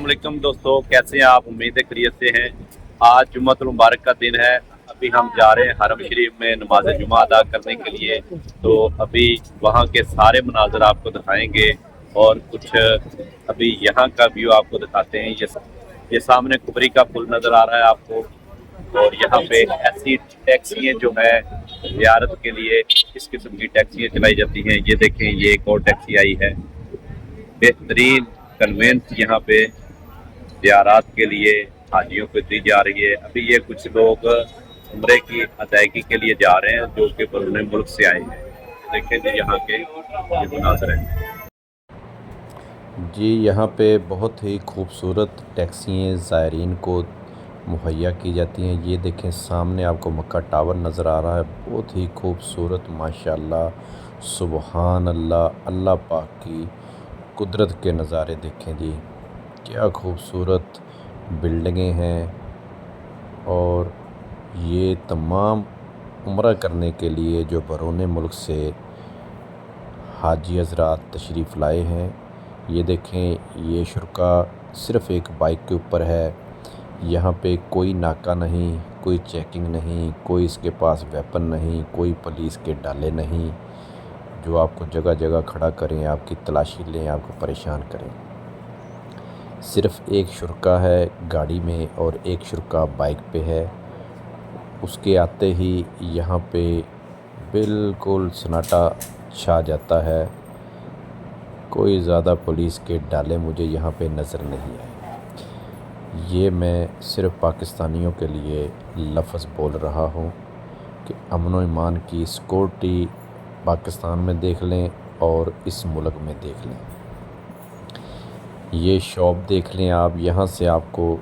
वालेकुम दोस्तों, कैसे हैं आप? उम्मीद है खैरियत से हैं। आज जुम्मतुल मुबारक का दिन है। अभी हम जा रहे हैं हरम शरीफ में नमाज जुमा अदा करने के लिए। तो अभी वहाँ के सारे मनाजर आपको दिखाएंगे और कुछ अभी यहाँ का व्यू आपको दिखाते हैं। ये सामने कुबरी का पुल नज़र आ रहा है आपको। और यहाँ पे ऐसी टैक्सियाँ जो है ज़ियारत के लिए इस किस्म की टैक्सियाँ चलाई जाती हैं। ये देखें, ये एक और टैक्सी आई है। बेहतरीन कन्वेंस यहाँ पे ज़ियारत के लिए हाजियों को दी जा रही है। अभी ये कुछ लोग उम्रे की अदायगी के लिए जा रहे हैं जो कि बरूने मुल्क से आए हैं। देखें जी यहाँ के ये मुनाजर हैं। जी यहाँ पे बहुत ही खूबसूरत टैक्सियाँ ज़ायरीन को मुहैया की जाती हैं। ये देखें सामने आपको मक्का टावर नज़र आ रहा है, बहुत ही खूबसूरत माशाल्लाह। सुबहान अल्लाह, अल्लाह पाक की कुदरत के नज़ारे देखें जी, क्या खूबसूरत बिल्डिंगें हैं। और ये तमाम उम्रा करने के लिए जो बरूने मुल्क से हाजी हज़रात तशरीफ़ लाए हैं, ये देखें ये शुरा सिर्फ़ एक बाइक के ऊपर है। यहाँ पे कोई नाका नहीं, कोई चेकिंग नहीं, कोई इसके पास वेपन नहीं, कोई पुलिस के डाले नहीं जो आपको जगह जगह खड़ा करें, आपकी तलाशी लें, आपको परेशान करें। सिर्फ़ एक शुरा है गाड़ी में और एक शुरा बाइक पे है। उसके आते ही यहाँ पे बिल्कुल सन्नाटा छा जाता है। कोई ज़्यादा पुलिस के डाले मुझे यहाँ पे नज़र नहीं आए। ये मैं सिर्फ़ पाकिस्तानियों के लिए लफ्ज़ बोल रहा हूँ कि अमन व ईमान की सिक्योरिटी पाकिस्तान में देख लें और इस मुल्क में देख लें। ये शॉप देख लें आप, यहाँ से आपको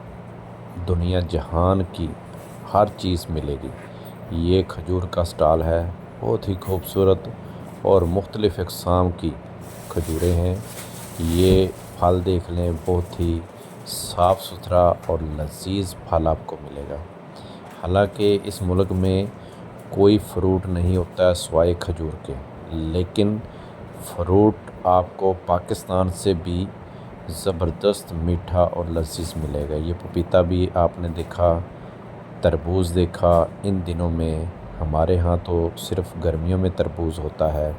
दुनिया जहान की हर चीज़ मिलेगी। ये खजूर का स्टॉल है, बहुत ही खूबसूरत और मुख्तलिफ़ अक़साम की खजूरें हैं। ये फल देख लें, बहुत ही साफ़ सुथरा और लज़ीज़ फल आपको मिलेगा। हालांकि इस मुल्क में कोई फ्रूट नहीं होता है सिवाय खजूर के, लेकिन फ्रूट आपको पाकिस्तान से भी ज़बरदस्त मीठा और लज़ीज़ मिलेगा। ये पपीता भी आपने देखा, तरबूज़ देखा। इन दिनों में हमारे यहाँ तो सिर्फ़ गर्मियों में तरबूज़ होता है।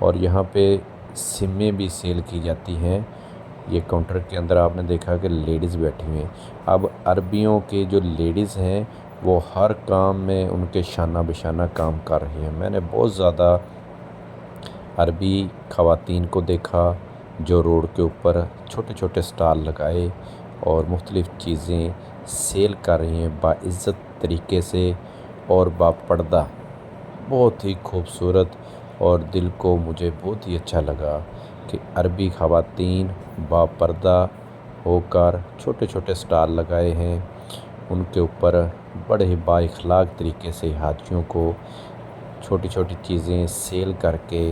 और यहाँ पे सिमें भी सेल की जाती हैं। ये काउंटर के अंदर आपने देखा कि लेडीज़ बैठी हुई हैं। अब अरबियों के जो लेडीज़ हैं वो हर काम में उनके शाना बिशाना काम कर रही हैं। मैंने बहुत ज़्यादा अरबी ख़वातीन को देखा जो रोड के ऊपर छोटे छोटे स्टॉल लगाए और मुख्तलिफ़ चीज़ें सेल कर रही हैं बाइज़्ज़त तरीके से और बापर्दा। बहुत ही खूबसूरत और दिल को मुझे बहुत ही अच्छा लगा कि अरबी ख़वातीन बापर्दा होकर छोटे छोटे स्टॉल लगाए हैं। उनके ऊपर बड़े ही बाइखलाक तरीके से हाजियों को छोटी छोटी चीज़ें सेल करके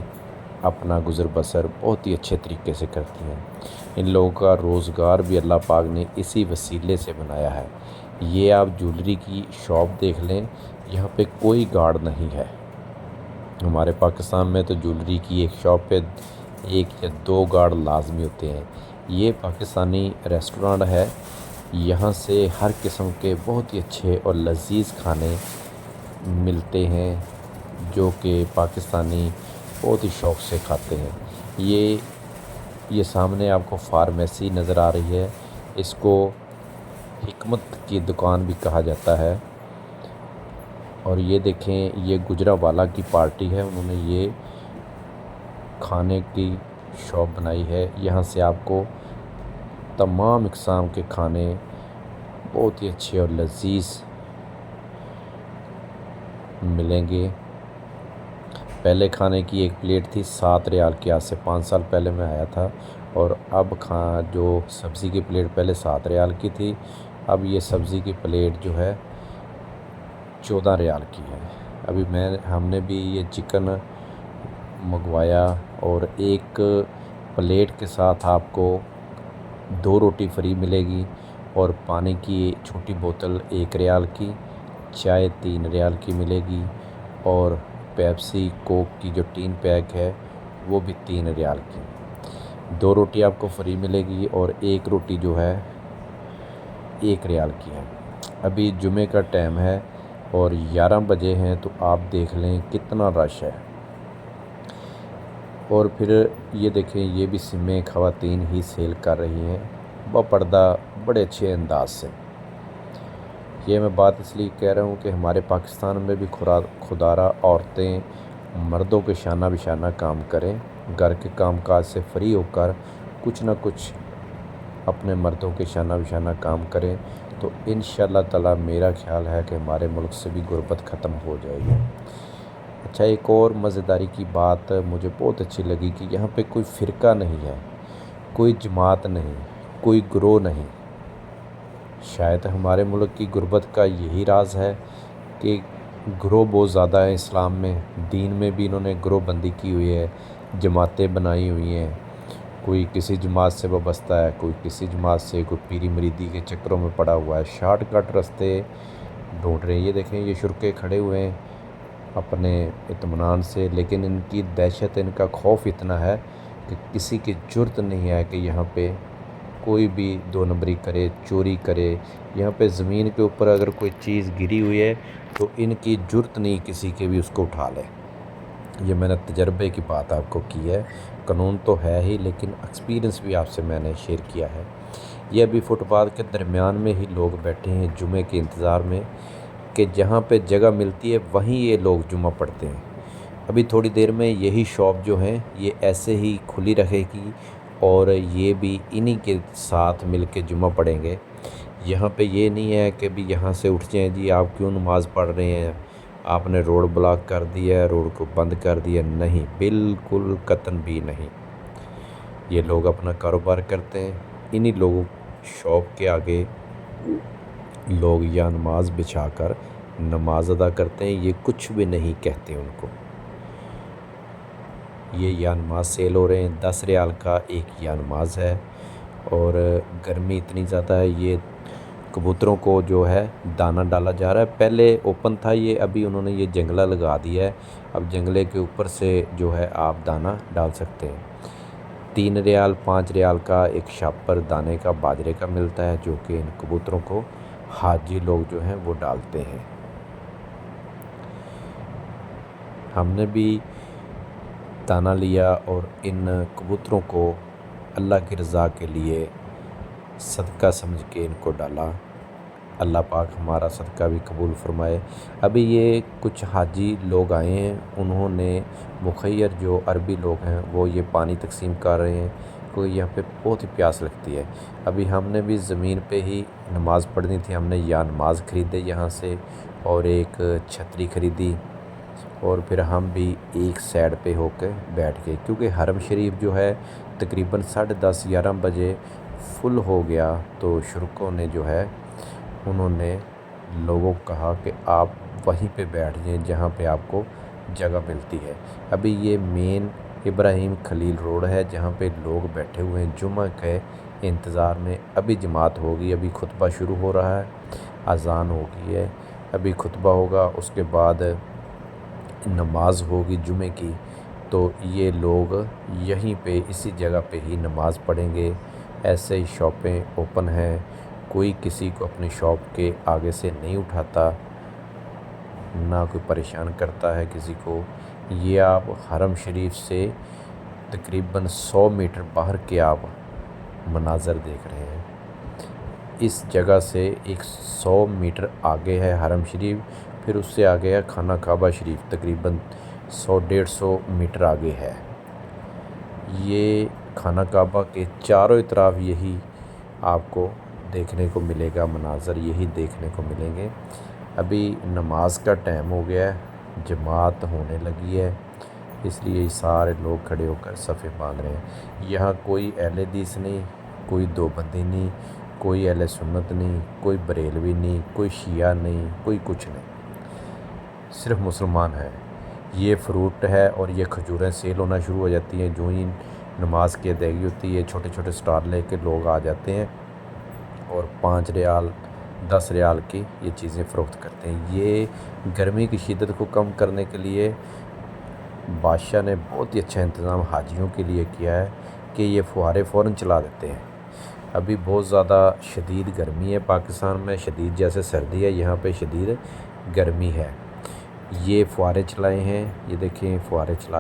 अपना गुज़र बसर बहुत ही अच्छे तरीके से करती हैं। इन लोगों का रोज़गार भी अल्लाह पाक ने इसी वसीले से बनाया है। ये आप ज्वेलरी की शॉप देख लें, यहाँ पे कोई गार्ड नहीं है। हमारे पाकिस्तान में तो ज्वेलरी की एक शॉप पे एक या दो गार्ड लाजमी होते हैं। ये पाकिस्तानी रेस्टोरेंट है, यहाँ से हर किस्म के बहुत ही अच्छे और लज़ीज़ खाने मिलते हैं जो कि पाकिस्तानी बहुत ही शौक़ से खाते हैं। ये सामने आपको फार्मेसी नज़र आ रही है, इसको हिकमत की दुकान भी कहा जाता है। और ये देखें, ये गुजरावाला की पार्टी है, उन्होंने ये खाने की शॉप बनाई है। यहाँ से आपको तमाम इक़साम के खाने बहुत ही अच्छे और लज़ीज़ मिलेंगे। पहले खाने की एक प्लेट थी 7 रियाल की, आज से 5 साल पहले मैं आया था। और अब जो सब्ज़ी की प्लेट पहले 7 रियाल की थी, अब ये सब्ज़ी की प्लेट जो है 14 रियाल की है। अभी हमने भी ये चिकन मंगवाया और एक प्लेट के साथ आपको 2 रोटी फ्री मिलेगी और पानी की छोटी बोतल 1 रियाल की, चाय 3 रियाल की मिलेगी और पेप्सी कोक की जो टीन पैक है वो भी 3 रियाल की। 2 रोटी आपको फ्री मिलेगी और 1 रोटी जो है 1 रियाल की है। अभी जुमे का टाइम है और 11 बजे हैं, तो आप देख लें कितना रश है। और फिर ये देखें, ये भी सिमें ख़वातीन ही सेल कर रही हैं बपर्दा, बड़े अच्छे अंदाज से। ये मैं बात इसलिए कह रहा हूँ कि हमारे पाकिस्तान में भी खुदारा औरतें मर्दों के शाना बिशाना काम करें, घर के कामकाज से फ्री होकर कुछ ना कुछ अपने मर्दों के शाना बिशाना काम करें, तो इंशाअल्लाह ताला मेरा ख्याल है कि हमारे मुल्क से भी गुर्बत ख़त्म हो जाएगी। अच्छा, एक और मज़ेदारी की बात मुझे बहुत अच्छी लगी कि यहाँ पे कोई फ़िरका नहीं है, कोई जमात नहीं, कोई ग्रोह नहीं। शायद हमारे मुल्क की गुर्बत का यही राज है कि ग्रोह बहुत ज़्यादा है इस्लाम में। दीन में भी इन्होंने ग्रोह बंदी की हुई है, जमातें बनाई हुई हैं। कोई किसी जमात से वाबस्ता है, कोई किसी जमात से, कोई पीरी मरीदी के चक्करों में पड़ा हुआ है, शॉर्टकट रास्ते ढूंढ रहे हैं। ये देखें, ये शुरके खड़े हुए हैं अपने इत्मीनान से, लेकिन इनकी दहशत, इनका खौफ इतना है कि किसी की जुर्त नहीं है कि यहाँ पे कोई भी 2 नंबरी करे, चोरी करे। यहाँ पे ज़मीन के ऊपर अगर कोई चीज़ गिरी हुई है तो इनकी जुर्त नहीं किसी के भी उसको उठा ले। ये मैंने तजर्बे की बात आपको की है। कानून तो है ही, लेकिन एक्सपीरियंस भी आपसे मैंने शेयर किया है। ये अभी फुटपाथ के दरमियान में ही लोग बैठे हैं जुमे के इंतज़ार में कि जहाँ पे जगह मिलती है वहीं ये लोग जुमा पढ़ते हैं। अभी थोड़ी देर में यही शॉप जो है ये ऐसे ही खुली रहेगी और ये भी इन्हीं के साथ मिल के जुमा पढ़ेंगे। यहाँ पे ये नहीं है कि भी यहाँ से उठ जाएँ जी, आप क्यों नमाज़ पढ़ रहे हैं, आपने रोड ब्लॉक कर दिया है, रोड को बंद कर दिया। नहीं, बिल्कुल कतन भी नहीं। ये लोग अपना कारोबार करते हैं, इन्हीं लोगों शॉप के आगे लोग या नमाज बिछाकर नमाज अदा करते हैं। ये कुछ भी नहीं कहते उनको। ये या नमाज सेल हो रहे हैं, 10 रियाल का एक या नमाज है। और गर्मी इतनी ज़्यादा है, ये कबूतरों को जो है दाना डाला जा रहा है। पहले ओपन था ये, अभी उन्होंने ये जंगला लगा दिया है। अब जंगले के ऊपर से जो है आप दाना डाल सकते हैं। 3 रियाल 5 रियाल का एक शापर दाने का बाजरे का मिलता है, जो कि इन कबूतरों को हाजी लोग जो हैं वो डालते हैं। हमने भी दाना लिया और इन कबूतरों को अल्लाह की रज़ा के लिए सदका समझ के इनको डाला। अल्लाह पाक हमारा सदका भी कबूल फरमाए। अभी ये कुछ हाजी लोग आए हैं, उन्होंने मुखैर जो अरबी लोग हैं वो ये पानी तकसीम कर रहे हैं, क्योंकि यहाँ पे बहुत ही प्यास लगती है। अभी हमने भी ज़मीन पे ही नमाज़ पढ़नी थी, हमने या नमाज ख़रीदे यहाँ से और एक छतरी ख़रीदी और फिर हम भी एक साइड पे होकर बैठ गए, क्योंकि हरम शरीफ जो है तकरीबन 10:30-11 बजे फुल हो गया। तो शुरकों ने जो है उन्होंने लोगों को कहा कि आप वहीं पे बैठ जाएं जहाँ पे आपको जगह मिलती है। अभी ये मेन इब्राहिम खलील रोड है जहाँ पे लोग बैठे हुए हैं जुमा के इंतज़ार में। अभी जमात होगी, अभी खुतबा शुरू हो रहा है, अज़ान हो गई है, अभी खुतबा होगा, उसके बाद नमाज होगी जुमे की। तो ये लोग यहीं पे इसी जगह पे ही नमाज़ पढ़ेंगे। ऐसे ही शॉपें ओपन हैं, कोई किसी को अपनी शॉप के आगे से नहीं उठाता, ना कोई परेशान करता है किसी को। ये आप हरम शरीफ से तकरीबन 100 मीटर बाहर के आप मनाज़र देख रहे हैं। इस जगह से एक 100 मीटर आगे है हरम शरीफ, फिर उससे आगे है खाना काबा शरीफ, तकरीबन 100-150 मीटर आगे है। ये खाना काबा के चारों तरफ यही आपको देखने को मिलेगा, मनाज़र यही देखने को मिलेंगे। अभी नमाज का टाइम हो गया है, जमात होने लगी है, इसलिए सारे लोग खड़े होकर सफ़े बांध रहे हैं। यहाँ कोई अहले हदीस नहीं, कोई देवबंदी नहीं, कोई अहले सुन्नत नहीं, कोई बरेलवी नहीं, कोई शिया नहीं, कोई कुछ नहीं, सिर्फ मुसलमान हैं। ये फ्रूट है और ये खजूरें सेल होना शुरू हो जाती हैं जो ही नमाज की अदायगी होती है। छोटे छोटे स्टॉल लेके लोग आ जाते हैं और 5 रियाल 10 रियाल की ये चीज़ें फ़रोख्त करते हैं। ये गर्मी की शिद्दत को कम करने के लिए बादशाह ने बहुत ही अच्छा इंतज़ाम हाजियों के लिए किया है کہ یہ فوارے فوراً چلا دیتے ہیں۔ ابھی بہت زیادہ شدید گرمی ہے پاکستان میں، شدید جیسے سردی ہے یہاں پہ شدید گرمی ہے۔ یہ فوارے چلائے ہیں، یہ دیکھیں فوارے چلائے